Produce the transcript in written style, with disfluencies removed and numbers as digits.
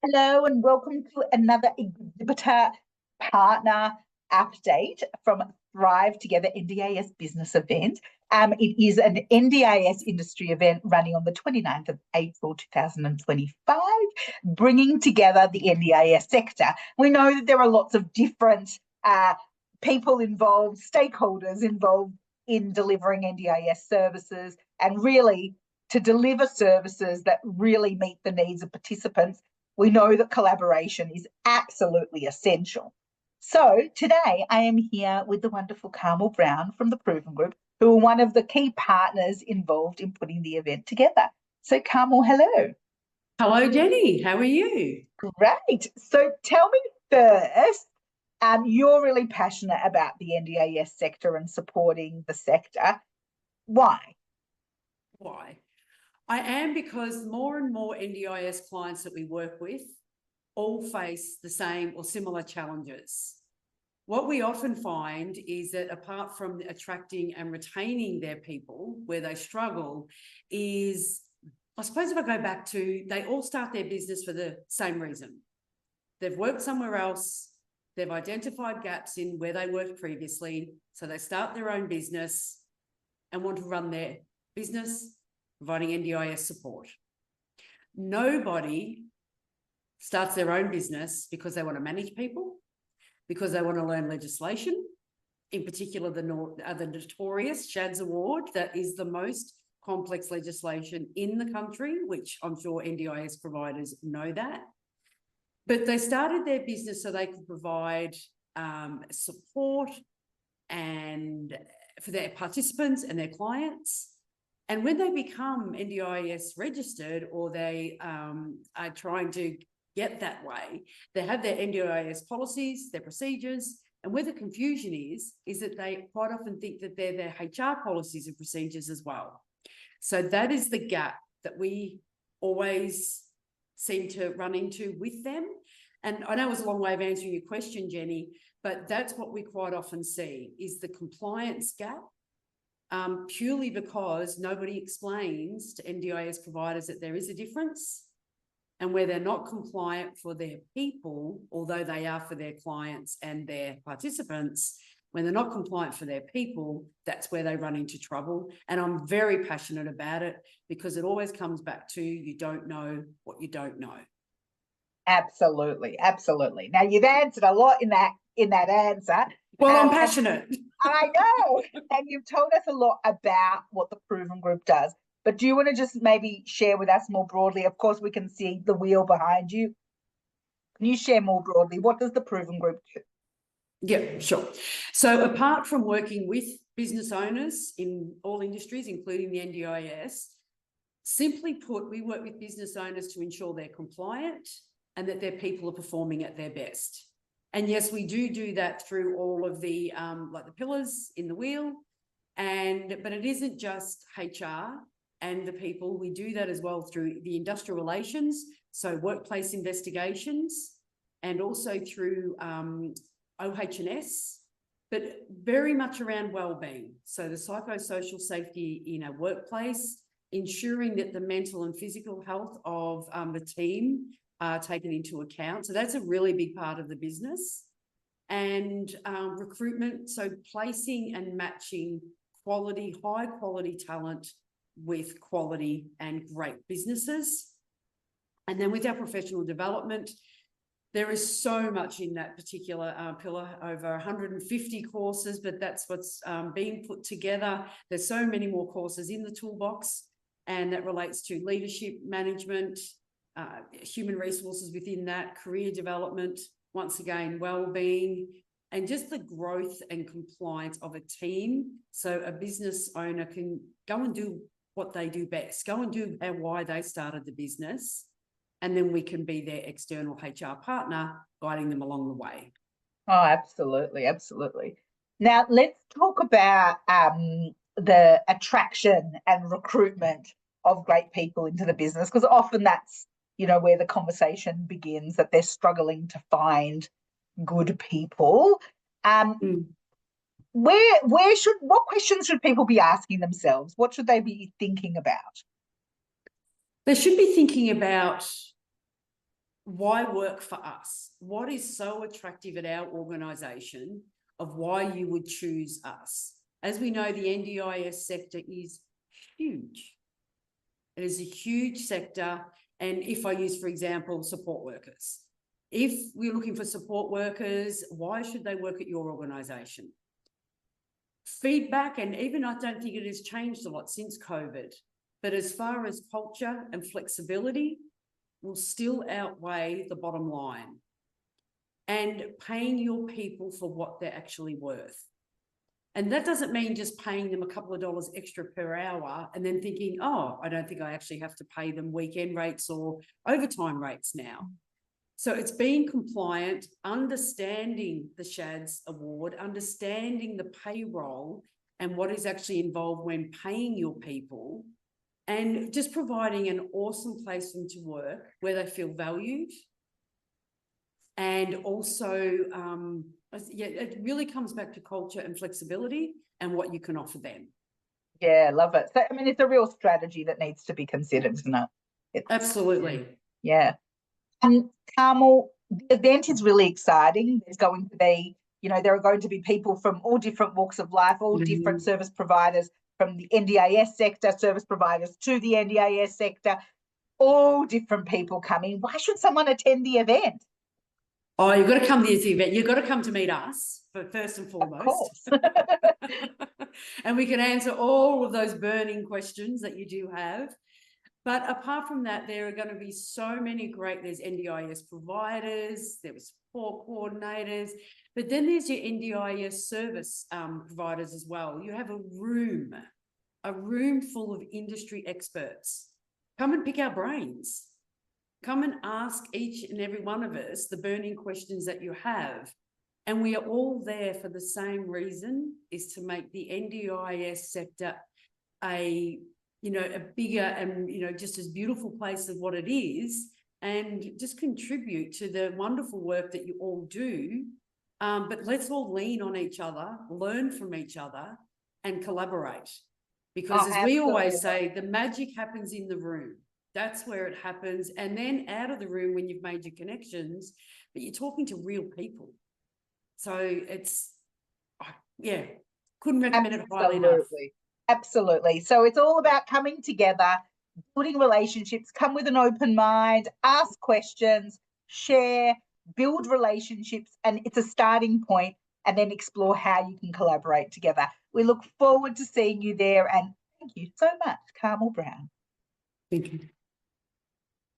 Hello and welcome to another exhibitor partner update from Thrive Together NDIS business event. It is an NDIS industry event running on the 29th of April 2025, bringing together the NDIS sector. We know that there are lots of different people involved, stakeholders involved in delivering NDIS services, and really to deliver services that really meet the needs of participants. We know that collaboration is absolutely essential. So today I am here with the wonderful Carmel Brown from the Proven Group, who are one of the key partners involved in putting the event together. So Carmel, hello. Hello, Jenny. How are you? Great. So tell me first, you're really passionate about the NDIS sector and supporting the sector. Why? Why? I am because more and more NDIS clients that we work with all face the same or similar challenges. What we often find is that apart from attracting and retaining their people, where they struggle is, I suppose if I go back to, they all start their business for the same reason. They've worked somewhere else, they've identified gaps in where they worked previously, so they start their own business and want to run their business providing NDIS support. Nobody starts their own business because they want to manage people, because they want to learn legislation, in particular the notorious SHADS Award, that is the most complex legislation in the country, which I'm sure NDIS providers know that. But they started their business so they could provide support and for their participants and their clients. And when they become NDIS registered, or they are trying to get that way, they have their NDIS policies, their procedures, and where the confusion is that they quite often think that they're their HR policies and procedures as well. So that is the gap that we always seem to run into with them. And I know it was a long way of answering your question, Jenny, but that's what we quite often see is the compliance gap. Purely because nobody explains to NDIS providers that there is a difference, and where they're not compliant for their people, although they are for their clients and their participants, when they're not compliant for their people, that's where they run into trouble. And I'm very passionate about it because it always comes back to you don't know what you don't know. Absolutely, absolutely. Now you've answered a lot in that answer. Well, I'm passionate. I know. And you've told us a lot about what the Proven Group does. But do you want to just maybe share with us more broadly? Of course, we can see the wheel behind you. Can you share more broadly? What does the Proven Group do? Yeah, sure. So apart from working with business owners in all industries, including the NDIS, simply put, we work with business owners to ensure they're compliant and that their people are performing at their best. And yes, we do that through all of the like the pillars in the wheel, but it isn't just HR and the people. We do that as well through the industrial relations, so workplace investigations, and also through OH&S, but very much around wellbeing. So the psychosocial safety in a workplace, ensuring that the mental and physical health of the team are taken into account. So that's a really big part of the business. And recruitment, so placing and matching quality, high quality talent with quality and great businesses. And then with our professional development, there is so much in that particular pillar, over 150 courses, but that's what's being put together. There's so many more courses in the toolbox, and that relates to leadership, management, human resources within that, career development, once again, well-being, and just the growth and compliance of a team. So a business owner can go and do what they do best, go and do why they started the business, and then we can be their external HR partner, guiding them along the way. Oh, absolutely, absolutely. Now let's talk about the attraction and recruitment of great people into the business, because often that's where the conversation begins, that they're struggling to find good people. What questions should people be asking themselves? What should they be thinking about? They should be thinking about why work for us? What is so attractive at our organisation of why you would choose us? As we know, the NDIS sector is huge. It is a huge sector. And if I use, for example, support workers, if we're looking for support workers, why should they work at your organisation? Feedback, and even I don't think it has changed a lot since COVID, but as far as culture and flexibility will still outweigh the bottom line, and paying your people for what they're actually worth. And that doesn't mean just paying them a couple of dollars extra per hour and then thinking, oh, I don't think I actually have to pay them weekend rates or overtime rates now. So it's being compliant, understanding the SHADS award, understanding the payroll and what is actually involved when paying your people, and just providing an awesome place for them to work where they feel valued. And also, yeah, it really comes back to culture and flexibility and what you can offer them. Yeah, love it. So, I mean, it's a real strategy that needs to be considered, isn't it? Absolutely. Yeah. And Carmel, the event is really exciting. There's going to be, you know, there are going to be people from all different walks of life, all different service providers, from the NDIS sector, service providers to the NDIS sector, all different people coming. Why should someone attend the event? Oh, you've got to come to this event. You've got to come to meet us, but first and foremost. Of course. And we can answer all of those burning questions that you do have. But apart from that, there are going to be so many great, there's NDIS providers, there was support coordinators, but then there's your NDIS service providers as well. You have a room full of industry experts. Come and pick our brains. Come and ask each and every one of us the burning questions that you have. And we are all there for the same reason, is to make the NDIS sector a bigger and, just as beautiful place as what it is, and just contribute to the wonderful work that you all do. But let's all lean on each other, learn from each other, and collaborate. Because as we always say, the magic happens in the room. That's where it happens. And then out of the room when you've made your connections, but you're talking to real people. So it's, yeah, couldn't recommend it highly enough. Absolutely. So it's all about coming together, building relationships, come with an open mind, ask questions, share, build relationships, and it's a starting point, and then explore how you can collaborate together. We look forward to seeing you there, and thank you so much, Carmel Brown. Thank you.